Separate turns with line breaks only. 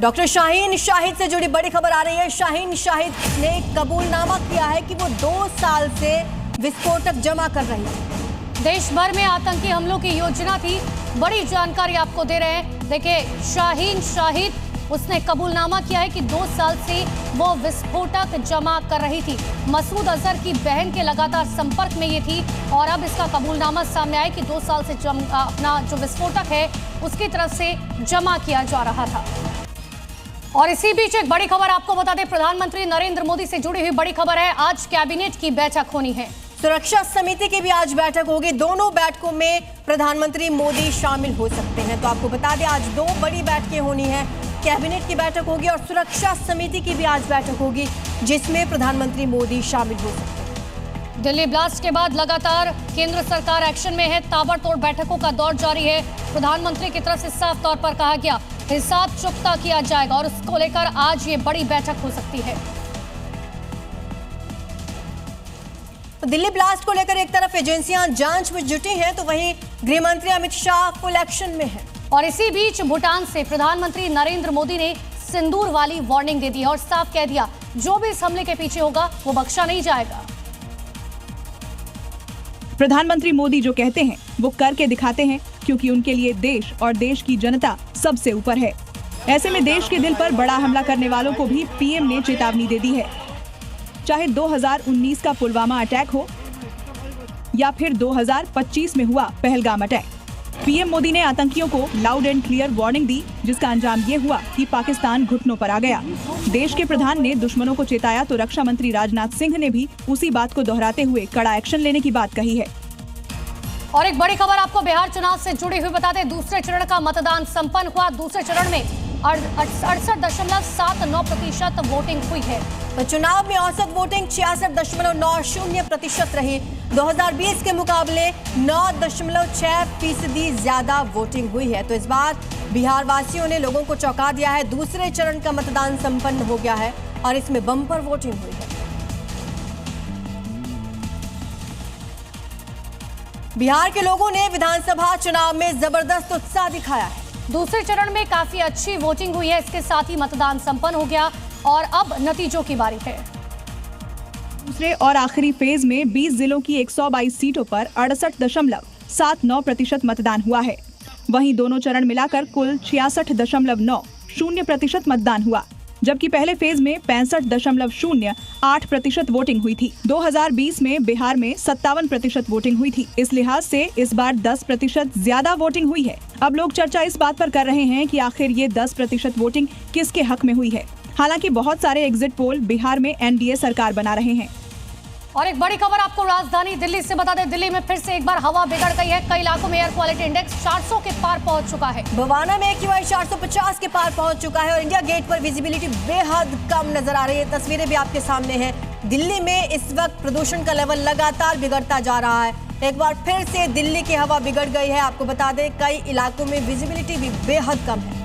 Doctor Shaheen Shahid से जुड़ी बड़ी खबर आ रही है। शाहीन शाहिद ने कबूलनामा किया है कि वो 2 साल से विस्फोटक जमा कर रही है।
देश भर में आतंकी हमलों की योजना थी, बड़ी जानकारी आपको दे रहे हैं। देखिए, शाहीन शाहिद उसने कबूलनामा किया है कि 2 साल से वो विस्फोटक जमा कर रही थी। मसूद अजहर की बहन के लगातार संपर्क में ये थी और अब इसका कबूलनामा सामने आया कि 2 साल से अपना जो विस्फोटक है उसकी तरफ से जमा किया जा रहा था। और इसी बीच एक बड़ी खबर आपको बता दें, प्रधानमंत्री नरेंद्र मोदी से जुड़ी हुई बड़ी खबर है। आज कैबिनेट की बैठक होनी है।
सुरक्षा समिति की भी आज बैठक होगी। दोनों बैठकों में प्रधानमंत्री मोदी शामिल हो सकते हैं। तो आपको बता दें, आज 2 बड़ी बैठकें होनी है। कैबिनेट की बैठक होगी और सुरक्षा समिति की भी आज बैठक होगी, जिसमें प्रधानमंत्री मोदी शामिल हो सकते हैं।
दिल्ली ब्लास्ट के बाद लगातार केंद्र सरकार एक्शन में है। ताबड़तोड़ बैठकों का दौर जारी है। प्रधानमंत्री की तरफ से साफ तौर पर कहा गया, हिसाब चुकता किया जाएगा और उसको लेकर आज ये बड़ी बैठक हो सकती है।
तो दिल्ली ब्लास्ट को लेकर एक तरफ एजेंसियां जांच में जुटी हैं, तो वहीं गृह मंत्री अमित शाह फुल एक्शन में हैं।
और इसी बीच भूटान से प्रधानमंत्री नरेंद्र मोदी ने सिंदूर वाली वार्निंग दे दी और साफ कह दिया, जो भी इस हमले के पीछे होगा वो बख्शा नहीं जाएगा।
प्रधानमंत्री मोदी जो कहते हैं वो करके दिखाते हैं, क्योंकि उनके लिए देश और देश की जनता सबसे ऊपर है। ऐसे में देश के दिल पर बड़ा हमला करने वालों को भी पीएम ने चेतावनी दे दी है। चाहे 2019 का पुलवामा अटैक हो या फिर 2025 में हुआ पहलगाम अटैक, पीएम मोदी ने आतंकियों को लाउड एंड क्लियर वार्निंग दी, जिसका अंजाम ये हुआ कि पाकिस्तान घुटनों पर आ गया। देश के प्रधान ने दुश्मनों को चेताया तो रक्षा मंत्री राजनाथ सिंह ने भी उसी बात को दोहराते हुए कड़ा एक्शन लेने की बात कही है।
और एक बड़ी खबर आपको बिहार चुनाव से जुड़ी हुई बता दें, दूसरे चरण का मतदान संपन्न हुआ। दूसरे चरण में 68.79% वोटिंग हुई है।
तो चुनाव में औसत वोटिंग 66.90% रही। 2020 के मुकाबले 9.6% ज्यादा वोटिंग हुई है। तो इस बार बिहार वासियों ने लोगों को चौंका दिया है। दूसरे चरण का मतदान संपन्न हो गया है और इसमें बम्पर वोटिंग हुई है। बिहार के लोगों ने विधानसभा चुनाव में जबरदस्त उत्साह दिखाया है।
दूसरे चरण में काफी अच्छी वोटिंग हुई है। इसके साथ ही मतदान संपन्न हो गया और अब नतीजों की बारी है।
दूसरे और आखिरी फेज में 20 जिलों की 122 सीटों पर 68.79% मतदान हुआ है। वहीं दोनों चरण मिलाकर कुल 66.90% मतदान हुआ, जबकि पहले फेज में 65.08% वोटिंग हुई थी। 2020 में बिहार में 57% वोटिंग हुई थी। इस लिहाज से इस बार 10% ज्यादा वोटिंग हुई है। अब लोग चर्चा इस बात पर कर रहे हैं कि आखिर ये 10% वोटिंग किसके हक में हुई है। हालांकि बहुत सारे एग्जिट पोल बिहार में एनडीए सरकार बना रहे हैं।
और एक बड़ी खबर आपको राजधानी दिल्ली से बता दें, दिल्ली में फिर से एक बार हवा बिगड़ गई है। कई इलाकों में एयर क्वालिटी इंडेक्स 400 के पार पहुंच चुका है।
बवाना में AQI 450 के पार पहुंच चुका है और इंडिया गेट पर विजिबिलिटी बेहद कम नजर आ रही है। तस्वीरें भी आपके सामने हैं। दिल्ली में इस वक्त प्रदूषण का लेवल लगातार बिगड़ता जा रहा है। एक बार फिर से दिल्ली की हवा बिगड़ गई है। आपको बता दें, कई इलाकों में विजिबिलिटी भी बेहद कम है।